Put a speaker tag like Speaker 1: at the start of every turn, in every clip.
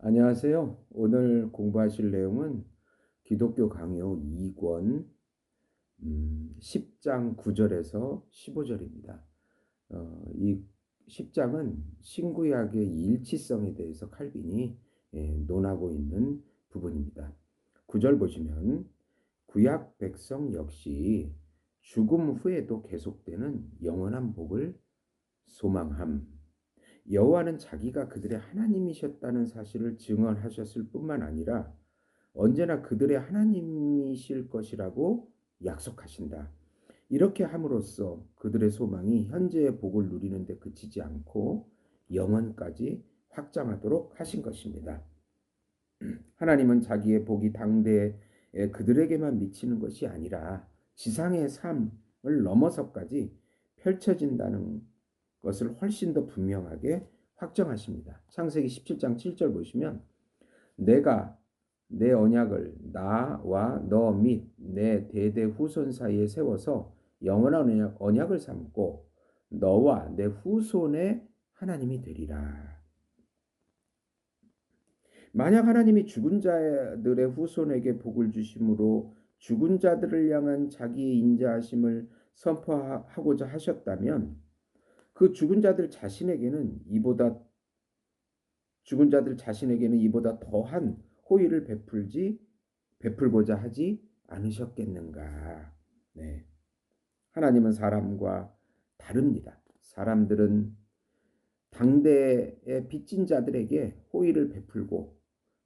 Speaker 1: 안녕하세요. 오늘 공부하실 내용은 기독교 강요 2권 10장 9절에서 15절입니다. 이 10장은 신구약의 일치성에 대해서 칼빈이 논하고 있는 부분입니다. 9절 보시면 구약 백성 역시 죽음 후에도 계속되는 영원한 복을 소망함. 여호와는 자기가 그들의 하나님이셨다는 사실을 증언하셨을 뿐만 아니라 언제나 그들의 하나님이실 것이라고 약속하신다. 이렇게 함으로써 그들의 소망이 현재의 복을 누리는 데 그치지 않고 영원까지 확장하도록 하신 것입니다. 하나님은 자기의 복이 당대에 그들에게만 미치는 것이 아니라 지상의 삶을 넘어서까지 펼쳐진다는 것을 훨씬 더 분명하게 확정하십니다. 창세기 17장 7절 보시면 내가 내 언약을 나와 너 및 내 대대 후손 사이에 세워서 영원한 언약을 삼고 너와 내 후손의 하나님이 되리라. 만약 하나님이 죽은 자들의 후손에게 복을 주심으로 죽은 자들을 향한 자기의 인자하심을 선포하고자 하셨다면 그 죽은 자들 자신에게는 이보다 더한 호의를 베풀고자 하지 않으셨겠는가. 네. 하나님은 사람과 다릅니다. 사람들은 당대의 빚진 자들에게 호의를 베풀고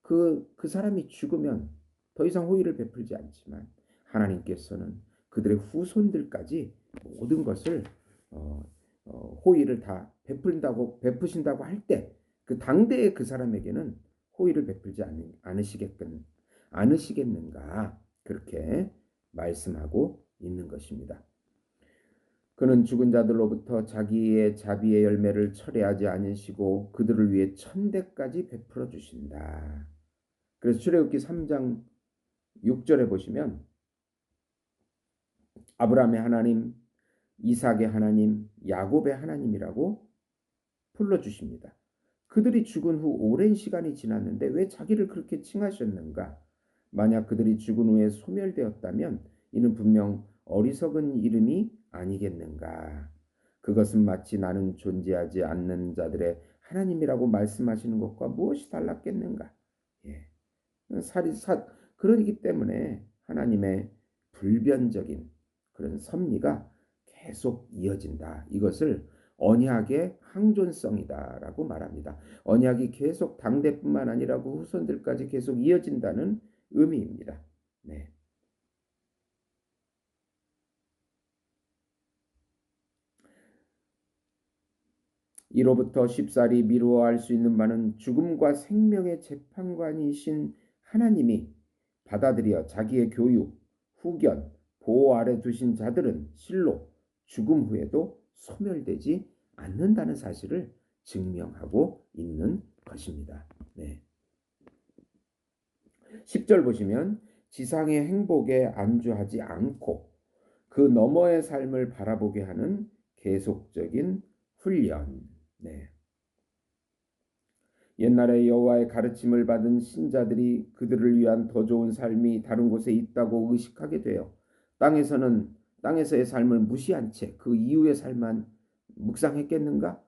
Speaker 1: 그 사람이 죽으면 더 이상 호의를 베풀지 않지만 하나님께서는 그들의 후손들까지 모든 것을 어, 호의를 다 베푸신다고 할 때 그 당대의 그 사람에게는 호의를 베풀지 않으시겠는가 그렇게 말씀하고 있는 것입니다. 그는 죽은 자들로부터 자기의 자비의 열매를 철회하지 않으시고 그들을 위해 천대까지 베풀어 주신다. 그래서 출애굽기 3장 6절에 보시면 아브라함의 하나님, 이삭의 하나님, 야곱의 하나님이라고 불러주십니다. 그들이 죽은 후 오랜 시간이 지났는데 왜 자기를 그렇게 칭하셨는가? 만약 그들이 죽은 후에 소멸되었다면 이는 분명 어리석은 이름이 아니겠는가? 그것은 마치 나는 존재하지 않는 자들의 하나님이라고 말씀하시는 것과 무엇이 달랐겠는가? 예. 그러기 때문에 하나님의 불변적인 그런 섭리가 계속 이어진다. 이것을 언약의 항존성이다라고 말합니다. 언약이 계속 당대뿐만 아니라 그 후손들까지 계속 이어진다는 의미입니다. 네. 이로부터 쉽사리 미루어할 수 있는 바는 죽음과 생명의 재판관이신 하나님이 받아들여 자기의 교육, 후견, 보호 아래 두신 자들은 실로 죽음 후에도 소멸되지 않는다는 사실을 증명하고 있는 것입니다. 네. 10절 보시면 지상의 행복에 안주하지 않고 그 너머의 삶을 바라보게 하는 계속적인 훈련. 네. 옛날에 여호와의 가르침을 받은 신자들이 그들을 위한 더 좋은 삶이 다른 곳에 있다고 의식하게 되어 땅에서의 삶을 무시한 채 그 이후의 삶만 묵상했겠는가?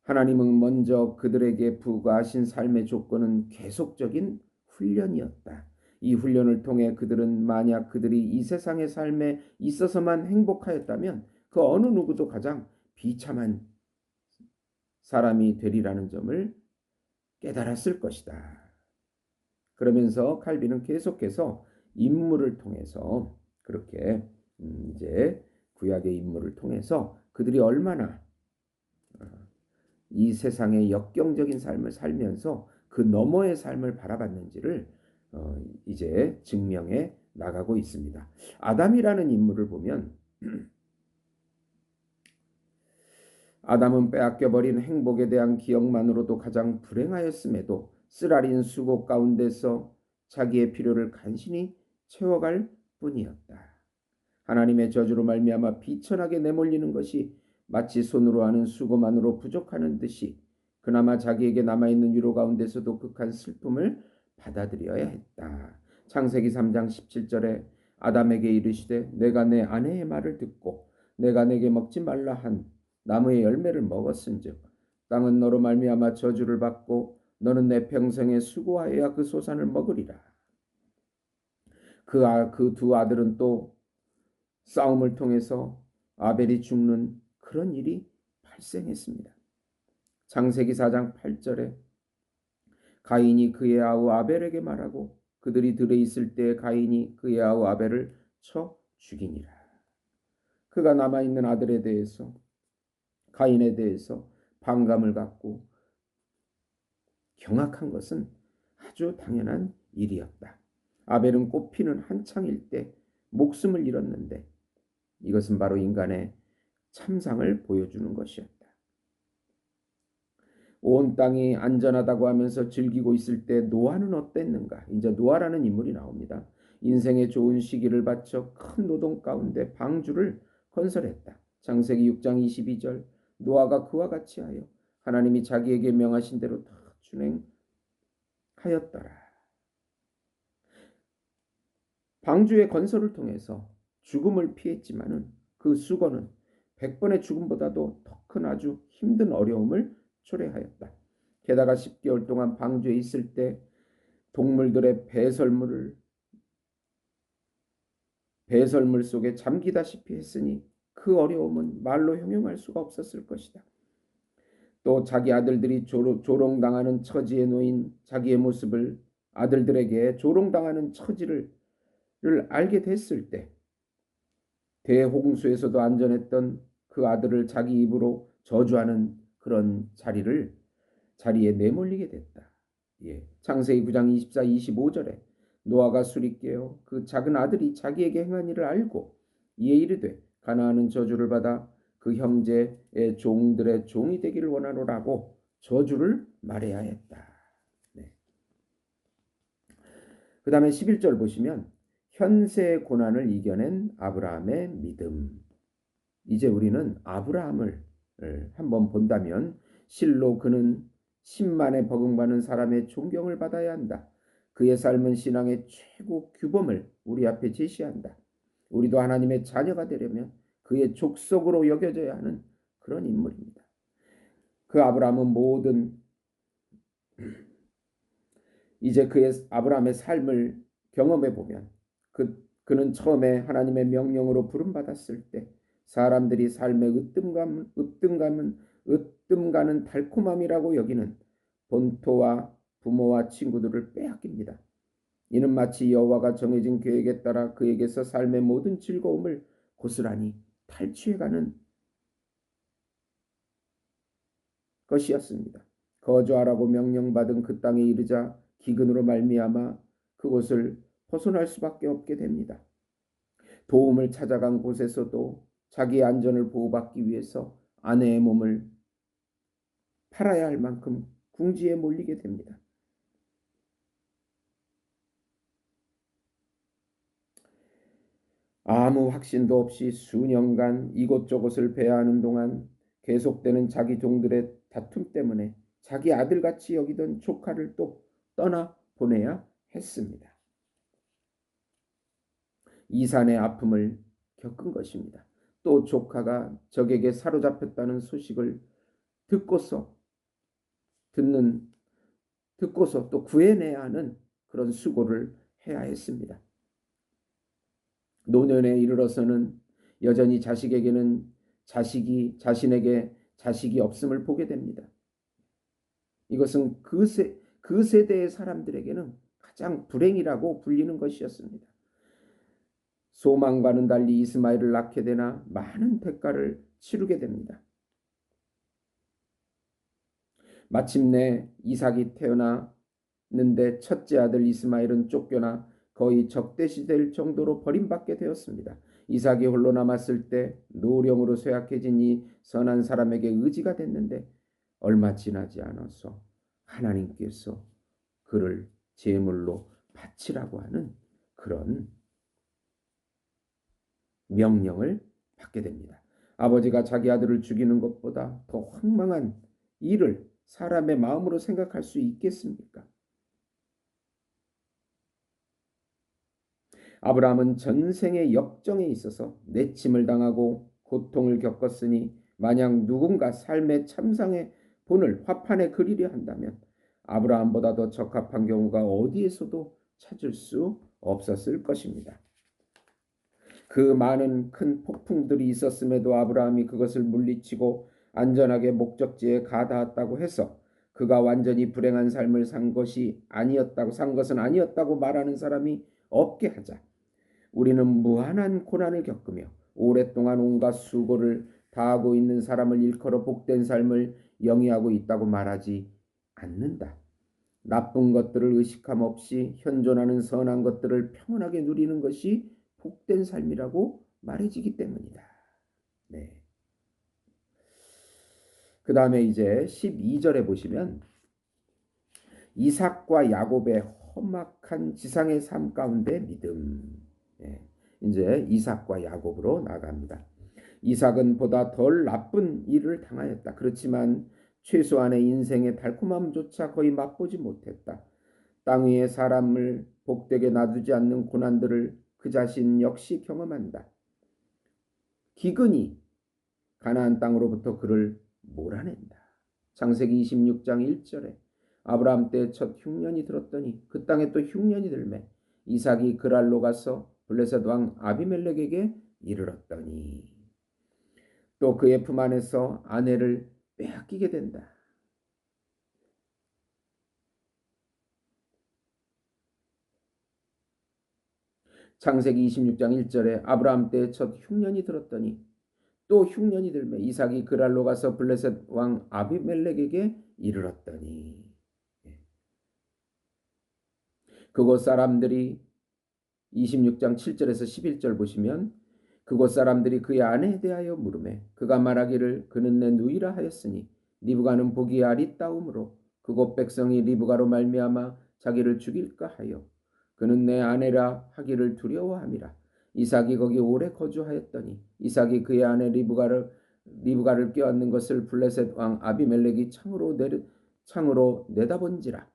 Speaker 1: 하나님은 먼저 그들에게 부과하신 삶의 조건은 계속적인 훈련이었다. 이 훈련을 통해 그들은 만약 그들이 이 세상의 삶에 있어서만 행복하였다면 그 어느 누구도 가장 비참한 사람이 되리라는 점을 깨달았을 것이다. 그러면서 칼빈은 계속해서 인물을 통해서 그렇게 이제 구약의 인물을 통해서 그들이 얼마나 이 세상의 역경적인 삶을 살면서 그 너머의 삶을 바라봤는지를 이제 증명해 나가고 있습니다. 아담이라는 인물을 보면 아담은 빼앗겨버린 행복에 대한 기억만으로도 가장 불행하였음에도 쓰라린 수고 가운데서 자기의 필요를 간신히 채워갈 뿐이었다. 하나님의 저주로 말미암아 비천하게 내몰리는 것이 마치 손으로 하는 수고만으로 부족하는 듯이 그나마 자기에게 남아있는 유로 가운데서도 극한 슬픔을 받아들여야 했다. 창세기 3장 17절에 아담에게 이르시되 내가 내 아내의 말을 듣고 내가 내게 먹지 말라 한 나무의 열매를 먹었은즉 땅은 너로 말미암아 저주를 받고 너는 내 평생에 수고하여야 그 소산을 먹으리라. 그 두 아들은 또 싸움을 통해서 아벨이 죽는 그런 일이 발생했습니다. 창세기 4장 8절에 가인이 그의 아우 아벨에게 말하고 그들이 들에 있을 때 가인이 그의 아우 아벨을 쳐 죽이니라. 그가 남아있는 아들에 대해서 가인에 대해서 반감을 갖고 경악한 것은 아주 당연한 일이었다. 아벨은 꽃피는 한창일 때 목숨을 잃었는데 이것은 바로 인간의 참상을 보여주는 것이었다. 온 땅이 안전하다고 하면서 즐기고 있을 때 노아는 어땠는가? 이제 노아라는 인물이 나옵니다. 인생의 좋은 시기를 바쳐 큰 노동 가운데 방주를 건설했다. 창세기 6장 22절 노아가 그와 같이 하여 하나님이 자기에게 명하신 대로 다 준행하였더라. 방주의 건설을 통해서 죽음을 피했지만은 그 수고는 100번의 죽음보다도 더 큰 아주 힘든 어려움을 초래하였다. 게다가 10개월 동안 방주에 있을 때 동물들의 배설물 속에 잠기다시피 했으니 그 어려움은 말로 형용할 수가 없었을 것이다. 또 자기 아들들이 조롱당하는 처지에 놓인 자기의 모습을 아들들에게 조롱당하는 처지를 알게 됐을 때 대홍수에서도 안전했던 그 아들을 자기 입으로 저주하는 그런 자리에 내몰리게 됐다. 예. 창세기 9장 24, 25절에 노아가 술이 깨어 그 작은 아들이 자기에게 행한 일을 알고 이에 이르되 가나안은 저주를 받아 그 형제의 종들의 종이 되기를 원하노라고 저주를 말해야 했다. 네. 그 다음에 11절 보시면 현세의 고난을 이겨낸 아브라함의 믿음. 이제 우리는 아브라함을 한번 본다면 실로 그는 10만에 버금가는 사람의 존경을 받아야 한다. 그의 삶은 신앙의 최고 규범을 우리 앞에 제시한다. 우리도 하나님의 자녀가 되려면 그의 족속으로 여겨져야 하는 그런 인물입니다. 그 아브라함은 이제 그의 아브라함의 삶을 경험해 보면 그는 처음에 하나님의 명령으로 부름받았을 때 사람들이 삶의 으뜸가는 달콤함이라고 여기는 본토와 부모와 친구들을 빼앗깁니다. 이는 마치 여호와가 정해진 계획에 따라 그에게서 삶의 모든 즐거움을 고스란히 탈취해가는 것이었습니다. 거주하라고 명령받은 그 땅에 이르자 기근으로 말미암아 그곳을 벗어날 수밖에 없게 됩니다. 도움을 찾아간 곳에서도 자기의 안전을 보호받기 위해서 아내의 몸을 팔아야 할 만큼 궁지에 몰리게 됩니다. 아무 확신도 없이 수년간 이곳저곳을 배회하는 동안 계속되는 자기 종들의 다툼 때문에 자기 아들같이 여기던 조카를 또 떠나 보내야 했습니다. 이산의 아픔을 겪은 것입니다. 또 조카가 적에게 사로잡혔다는 소식을 듣고서 또 구해내야 하는 그런 수고를 해야 했습니다. 노년에 이르러서는 여전히 자신에게 자식이 없음을 보게 됩니다. 이것은 그 세대의 사람들에게는 가장 불행이라고 불리는 것이었습니다. 소망과는 달리 이스마엘을 낳게 되나 많은 대가를 치르게 됩니다. 마침내 이삭이 태어났는데 첫째 아들 이스마엘은 쫓겨나 거의 적대시될 정도로 버림받게 되었습니다. 이삭이 홀로 남았을 때 노령으로 쇠약해진 이 선한 사람에게 의지가 됐는데 얼마 지나지 않아서 하나님께서 그를 제물로 바치라고 하는 그런 명령을 받게 됩니다. 아버지가 자기 아들을 죽이는 것보다 더 황망한 일을 사람의 마음으로 생각할 수 있겠습니까? 아브라함은 전생의 역정에 있어서 내침을 당하고 고통을 겪었으니 만약 누군가 삶의 참상의 본을 화판에 그리려 한다면 아브라함보다 더 적합한 경우가 어디에서도 찾을 수 없었을 것입니다. 그 많은 큰 폭풍들이 있었음에도 아브라함이 그것을 물리치고 안전하게 목적지에 가닿았다고 해서 그가 완전히 불행한 삶을 산 것은 아니었다고 말하는 사람이 없게 하자. 우리는 무한한 고난을 겪으며 오랫동안 온갖 수고를 다하고 있는 사람을 일컬어 복된 삶을 영위하고 있다고 말하지 않는다. 나쁜 것들을 의식함 없이 현존하는 선한 것들을 평온하게 누리는 것이 복된 삶이라고 말해지기 때문이다. 네. 그 다음에 이제 12절에 보시면 이삭과 야곱의 험악한 지상의 삶 가운데 믿음. 네. 이제 이삭과 야곱으로 나갑니다. 이삭은 보다 덜 나쁜 일을 당하였다. 그렇지만 최소한의 인생의 달콤함조차 거의 맛보지 못했다. 땅 위에 사람을 복되게 놔두지 않는 고난들을 그 자신 역시 경험한다. 기근이 가나안 땅으로부터 그를 몰아낸다. 창세기 26장 1절에 아브라함 때 첫 흉년이 들었더니 그 땅에 또 흉년이 들매 이삭이 그랄로 가서 블레셋 왕 아비멜렉에게 이르렀더니 또 그의 품 안에서 아내를 빼앗기게 된다. 창세기 26장 1절에 아브라함 때 첫 흉년이 들었더니 또 흉년이 들매 이삭이 그랄로 가서 블레셋 왕 아비멜렉에게 이르렀더니 그곳 사람들이 26장 7절에서 11절 보시면 그곳 사람들이 그의 아내에 대하여 물으매 그가 말하기를 그는 내 누이라 하였으니 리브가는 보기에 아리따움으로 그곳 백성이 리브가로 말미암아 자기를 죽일까 하여 그는 내 아내라 하기를 두려워함이라. 이삭이 거기 오래 거주하였더니 이삭이 그의 아내 리브가를 껴안는 것을 블레셋 왕 아비멜렉이 창으로 내다본지라.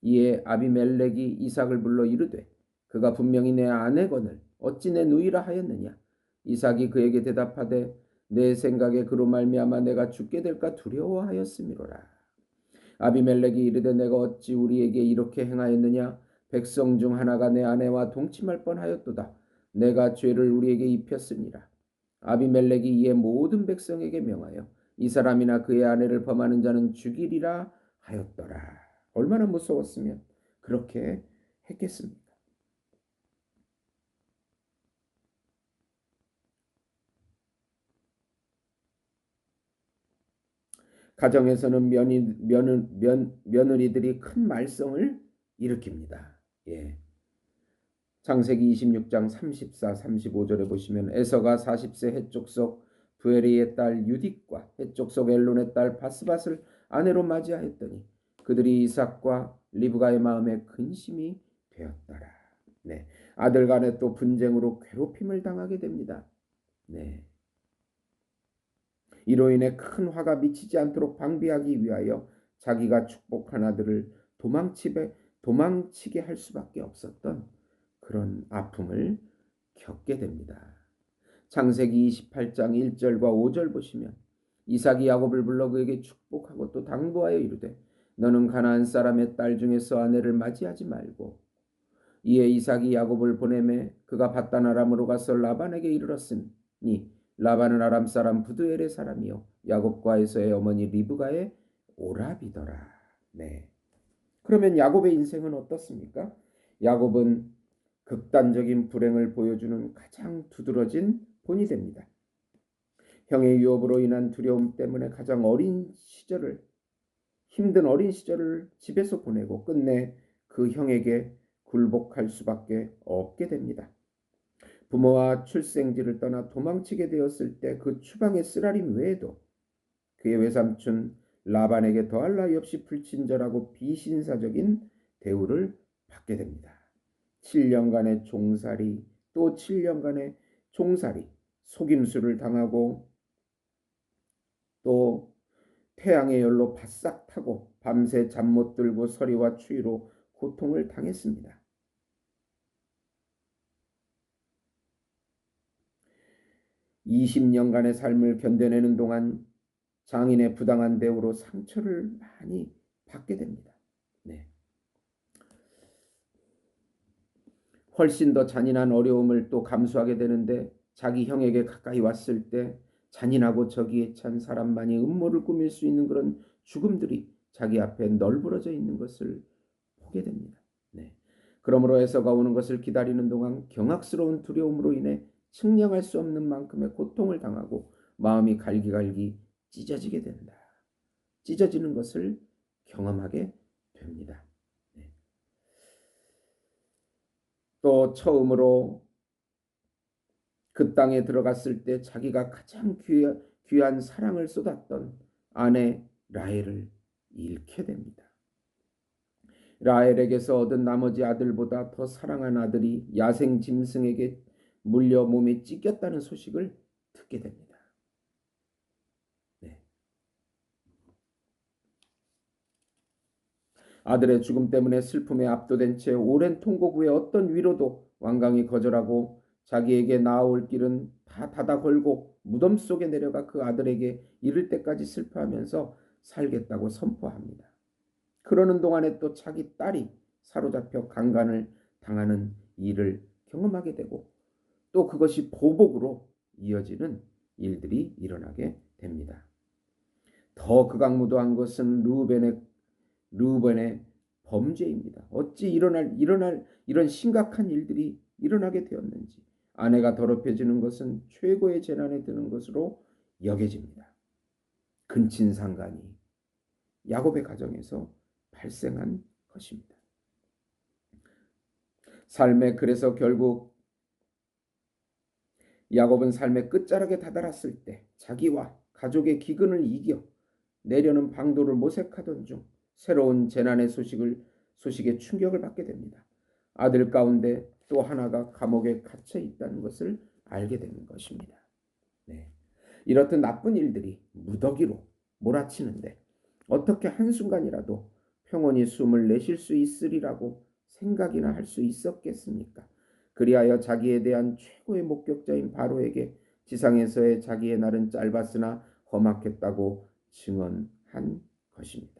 Speaker 1: 이에 아비멜렉이 이삭을 불러 이르되 그가 분명히 내 아내거늘 어찌 내 누이라 하였느냐. 이삭이 그에게 대답하되 내 생각에 그로 말미암아 내가 죽게 될까 두려워하였음이로라. 아비멜렉이 이르되 내가 어찌 우리에게 이렇게 행하였느냐. 백성 중 하나가 내 아내와 동침할 뻔하였도다. 내가 죄를 우리에게 입혔습니다. 아비멜렉이 이에 모든 백성에게 명하여 이 사람이나 그의 아내를 범하는 자는 죽이리라 하였더라. 얼마나 무서웠으면 그렇게 했겠습니까? 가정에서는 며느리들이 큰 말썽을 일으킵니다. 예. 창세기 26장 34, 35절에 보시면 에서가 40세 해족속 부에리의 딸 유딕과 해족속 엘론의 딸 바스밧을 아내로 맞이하였더니 그들이 이삭과 리브가의 마음에 근심이 되었더라. 네. 아들 간에 또 분쟁으로 괴롭힘을 당하게 됩니다. 네. 이로 인해 큰 화가 미치지 않도록 방비하기 위하여 자기가 축복한 아들을 도망치게 할 수밖에 없었던 그런 아픔을 겪게 됩니다. 창세기 28장 1절과 5절 보시면 이삭이 야곱을 불러 그에게 축복하고 또 당부하여 이르되 너는 가나안 사람의 딸 중에서 아내를 맞이하지 말고 이에 이삭이 야곱을 보내매 그가 밧단 아람으로 가서 라반에게 이르렀으니 라반은 아람 사람 부두엘의 사람이요 야곱과 에서의 어머니 리브가의 오라비더라. 네. 그러면 야곱의 인생은 어떻습니까? 야곱은 극단적인 불행을 보여주는 가장 두드러진 본이 됩니다. 형의 유업으로 인한 두려움 때문에 가장 힘든 어린 시절을 집에서 보내고 끝내 그 형에게 굴복할 수밖에 없게 됩니다. 부모와 출생지를 떠나 도망치게 되었을 때 그 추방의 쓰라림 외에도 그의 외삼촌 라반에게 더할 나위 없이 불친절하고 비신사적인 대우를 받게 됩니다. 7년간의 종살이 또 7년간의 종살이 속임수를 당하고 또 태양의 열로 바싹 타고 밤새 잠 못 들고 서리와 추위로 고통을 당했습니다. 20년간의 삶을 견뎌내는 동안 장인의 부당한 대우로 상처를 많이 받게 됩니다. 네. 훨씬 더 잔인한 어려움을 또 감수하게 되는데 자기 형에게 가까이 왔을 때 잔인하고 저기에 찬 사람만이 음모를 꾸밀 수 있는 그런 죽음들이 자기 앞에 널브러져 있는 것을 보게 됩니다. 네. 그러므로 에서가 오는 것을 기다리는 동안 경악스러운 두려움으로 인해 측량할 수 없는 만큼의 고통을 당하고 마음이 갈기갈기 찢어지게 된다. 찢어지는 것을 경험하게 됩니다. 네. 또 처음으로 그 땅에 들어갔을 때 자기가 가장 귀한 사랑을 쏟았던 아내 라헬을 잃게 됩니다. 라헬에게서 얻은 나머지 아들보다 더 사랑한 아들이 야생 짐승에게 물려 몸에 찢겼다는 소식을 듣게 됩니다. 네. 아들의 죽음 때문에 슬픔에 압도된 채 오랜 통곡 후에 어떤 위로도 완강히 거절하고 자기에게 나아올 길은 다 닫아 걸고 무덤 속에 내려가 그 아들에게 이를 때까지 슬퍼하면서 살겠다고 선포합니다. 그러는 동안에 또 자기 딸이 사로잡혀 강간을 당하는 일을 경험하게 되고 또 그것이 보복으로 이어지는 일들이 일어나게 됩니다. 더 극악무도한 것은 르우벤의 범죄입니다. 어찌 일어날 이런 심각한 일들이 일어나게 되었는지 아내가 더럽혀지는 것은 최고의 재난에 드는 것으로 여겨집니다. 근친상간이 야곱의 가정에서 발생한 것입니다. 그래서 결국 야곱은 삶의 끝자락에 다다랐을 때 자기와 가족의 기근을 이겨 내려는 방도를 모색하던 중 새로운 재난의 소식에 충격을 받게 됩니다. 아들 가운데 또 하나가 감옥에 갇혀 있다는 것을 알게 되는 것입니다. 네. 이렇듯 나쁜 일들이 무더기로 몰아치는데 어떻게 한순간이라도 평온히 숨을 내쉴 수 있으리라고 생각이나 할 수 있었겠습니까? 그리하여 자기에 대한 최고의 목격자인 바로에게 지상에서의 자기의 날은 짧았으나 험악했다고 증언한 것입니다.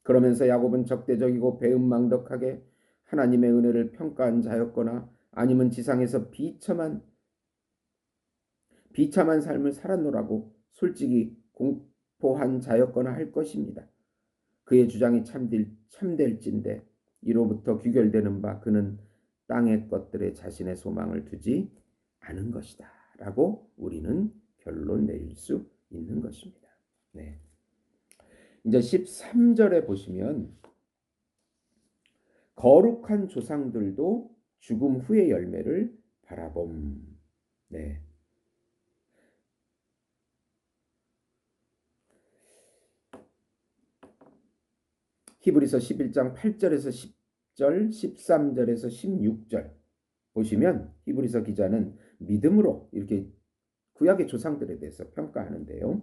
Speaker 1: 그러면서 야곱은 적대적이고 배은망덕하게 하나님의 은혜를 평가한 자였거나 아니면 지상에서 비참한 삶을 살았노라고 솔직히 공포한 자였거나 할 것입니다. 그의 주장이 참될진데 이로부터 귀결되는 바 그는 땅의 것들에 자신의 소망을 두지 않은 것이다 라고 우리는 결론 내릴 수 있는 것입니다. 네. 이제 13절에 보시면 거룩한 조상들도 죽음 후의 열매를 바라봄. 네. 히브리서 11장 8절에서 10절, 13절에서 16절 보시면 히브리서 기자는 믿음으로 이렇게 구약의 조상들에 대해서 평가하는데요.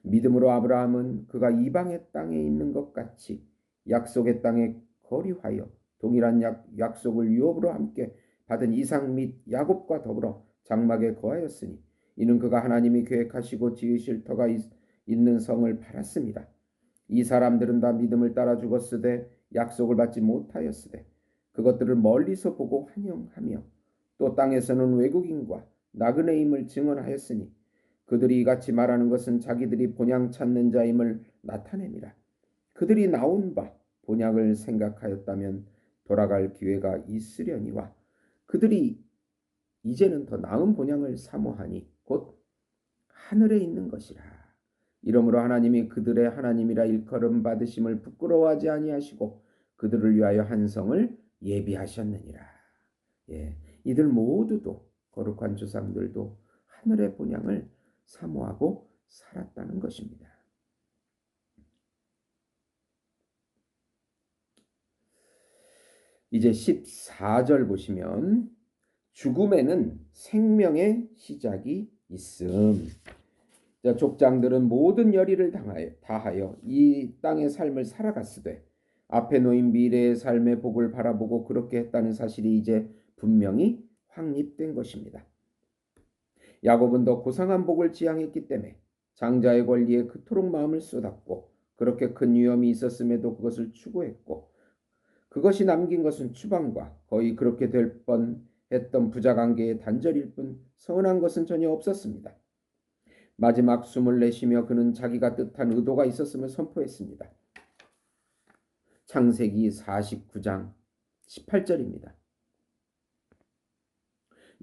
Speaker 1: 믿음으로 아브라함은 그가 이방의 땅에 있는 것 같이 약속의 땅에 거류하여 동일한 약속을 유업으로 함께 받은 이삭 및 야곱과 더불어 장막에 거하였으니 이는 그가 하나님이 계획하시고 지으실 터가 있는 성을 바랐습니다. 이 사람들은 다 믿음을 따라 죽었으되 약속을 받지 못하였으되 그것들을 멀리서 보고 환영하며 또 땅에서는 외국인과 나그네임을 증언하였으니 그들이 이같이 말하는 것은 자기들이 본향 찾는 자임을 나타냅니다. 그들이 나온 바 본향을 생각하였다면 돌아갈 기회가 있으려니와 그들이 이제는 더 나은 본향을 사모하니 곧 하늘에 있는 것이라. 이러므로 하나님이 그들의 하나님이라 일컬음 받으심을 부끄러워하지 아니하시고 그들을 위하여 한 성을 예비하셨느니라. 예, 이들 모두도 거룩한 조상들도 하늘의 본향을 사모하고 살았다는 것입니다. 이제 14절 보시면 죽음에는 생명의 시작이 있음. 족장들은 모든 열의를 다하여 이 땅의 삶을 살아갔으되 앞에 놓인 미래의 삶의 복을 바라보고 그렇게 했다는 사실이 이제 분명히 확립된 것입니다. 야곱은 더 고상한 복을 지향했기 때문에 장자의 권리에 그토록 마음을 쏟았고 그렇게 큰 위험이 있었음에도 그것을 추구했고 그것이 남긴 것은 추방과 거의 그렇게 될 뻔했던 부자관계의 단절일 뿐 서운한 것은 전혀 없었습니다. 마지막 숨을 내쉬며 그는 자기가 뜻한 의도가 있었음을 선포했습니다. 창세기 49장 18절입니다.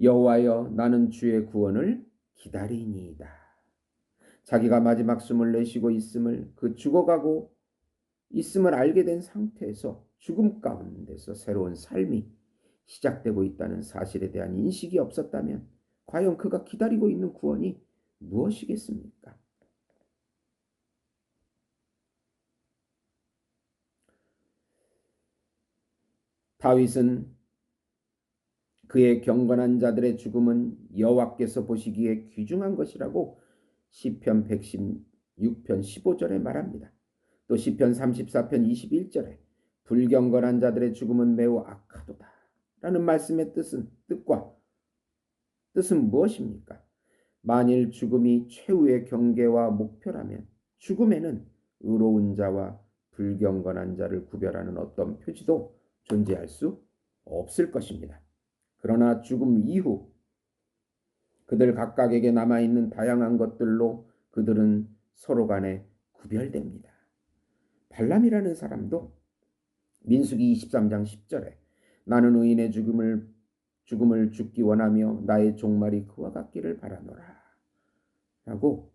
Speaker 1: 여호와여 나는 주의 구원을 기다리니이다. 자기가 마지막 숨을 내쉬고 있음을 죽어가고 있음을 알게 된 상태에서 죽음 가운데서 새로운 삶이 시작되고 있다는 사실에 대한 인식이 없었다면 과연 그가 기다리고 있는 구원이 무엇이겠습니까? 다윗은 그의 경건한 자들의 죽음은 여호와께서 보시기에 귀중한 것이라고 시편 116편 15절에 말합니다. 또 시편 34편 21절에 불경건한 자들의 죽음은 매우 악하도다 라는 말씀의 뜻은 무엇입니까? 만일 죽음이 최후의 경계와 목표라면 죽음에는 의로운 자와 불경건한 자를 구별하는 어떤 표지도 존재할 수 없을 것입니다. 그러나 죽음 이후 그들 각각에게 남아있는 다양한 것들로 그들은 서로 간에 구별됩니다. 발람이라는 사람도 민수기 23장 10절에 나는 의인의 죽음을 죽기 원하며 나의 종말이 그와 같기를 바라노라 라고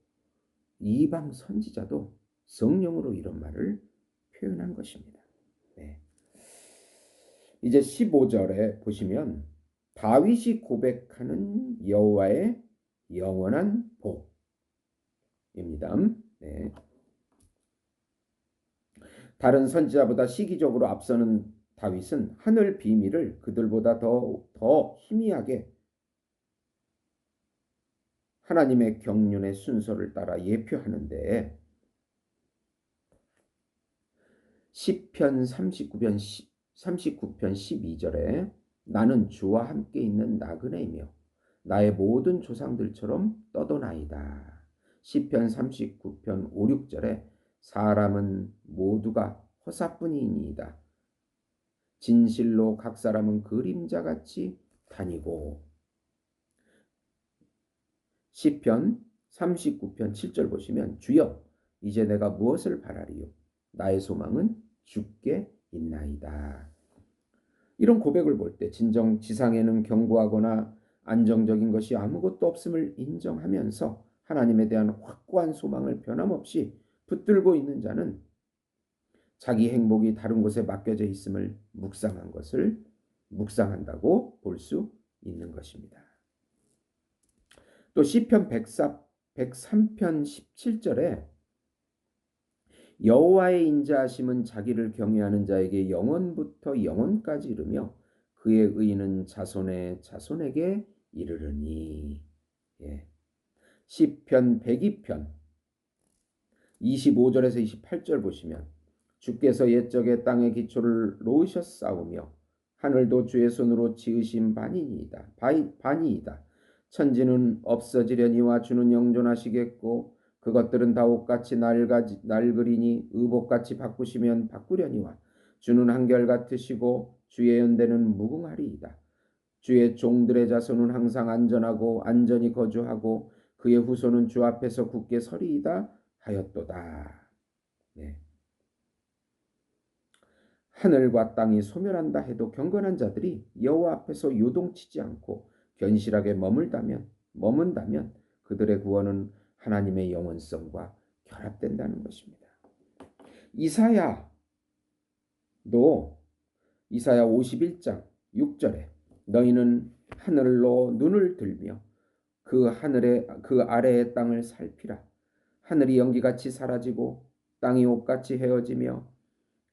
Speaker 1: 이방 선지자도 성령으로 이런 말을 표현한 것입니다. 네. 이제 15절에 보시면 다윗이 고백하는 여호와의 영원한 복입니다. 네. 다른 선지자보다 시기적으로 앞서는 다윗은 하늘 비밀을 그들보다 더 희미하게 하나님의 경륜의 순서를 따라 예표하는데 시편 39편 12절에 나는 주와 함께 있는 나그네이며 나의 모든 조상들처럼 떠도나이다. 시편 39편 5, 6절에 사람은 모두가 허사뿐이니이다. 진실로 각 사람은 그림자같이 다니고 시편 39편 7절 보시면 주여 이제 내가 무엇을 바라리요 나의 소망은 주께 있나이다. 이런 고백을 볼 때 진정 지상에는 견고하거나 안정적인 것이 아무것도 없음을 인정하면서 하나님에 대한 확고한 소망을 변함없이 붙들고 있는 자는 자기 행복이 다른 곳에 맡겨져 있음을 묵상한다고 볼 수 있는 것입니다. 또 시편 103편 17절에 여호와의 인자하심은 자기를 경외하는 자에게 영원부터 영원까지 이르며 그의 의는 자손의 자손에게 이르르니. 예. 시편 102편 25절에서 28절 보시면 주께서 옛적에 땅의 기초를 놓으셨사오며 하늘도 주의 손으로 지으신 반이이다. 천지는 없어지려니와 주는 영존하시겠고 그것들은 다 옷같이 낡으리니 의복같이 바꾸시면 바꾸려니와 주는 한결같으시고 주의 연대는 무궁하리이다. 주의 종들의 자손은 항상 안전하고 안전히 거주하고 그의 후손은 주 앞에서 굳게 서리이다 하였도다. 네. 하늘과 땅이 소멸한다 해도 경건한 자들이 여호와 앞에서 요동치지 않고 견실하게 머문다면 그들의 구원은 하나님의 영원성과 결합된다는 것입니다. 이사야 51장 6절에 너희는 하늘로 눈을 들며 그 아래의 땅을 살피라. 하늘이 연기같이 사라지고 땅이 옷같이 헤어지며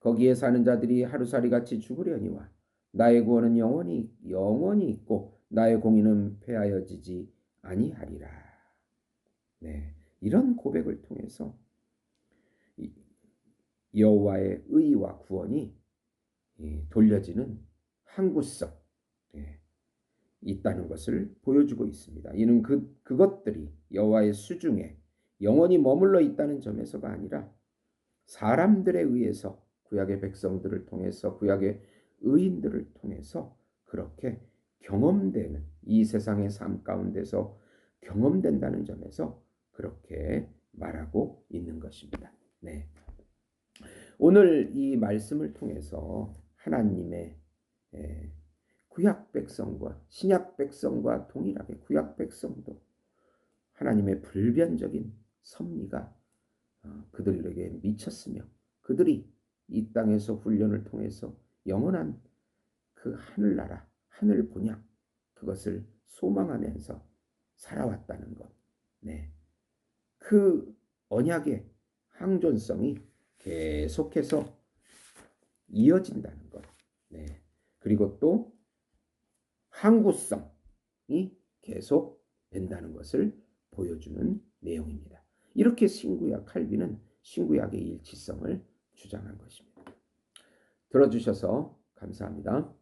Speaker 1: 거기에 사는 자들이 하루살이같이 죽으려니와 나의 구원은 영원히 있고 나의 공의는 폐하여지지 아니하리라. 네, 이런 고백을 통해서 여호와의 의와 구원이 돌려지는 항구성 있다는 것을 보여주고 있습니다. 이는 그것들이 여호와의 수중에 영원히 머물러 있다는 점에서가 아니라 사람들에 의해서 구약의 백성들을 통해서 구약의 의인들을 통해서 그렇게 경험되는 이 세상의 삶 가운데서 경험된다는 점에서 그렇게 말하고 있는 것입니다. 네. 오늘 이 말씀을 통해서 하나님의 구약 백성과 신약 백성과 동일하게 구약 백성도 하나님의 불변적인 섭리가 그들에게 미쳤으며 그들이 이 땅에서 훈련을 통해서 영원한 그 하늘나라, 하늘 본향 그것을 소망하면서 살아왔다는 것. 네. 그 언약의 항존성이 계속해서 이어진다는 것. 네. 그리고 또 항구성이 계속 된다는 것을 보여주는 내용입니다. 이렇게 신구약 칼빈은 신구약의 일치성을 주장한 것입니다. 들어주셔서 감사합니다.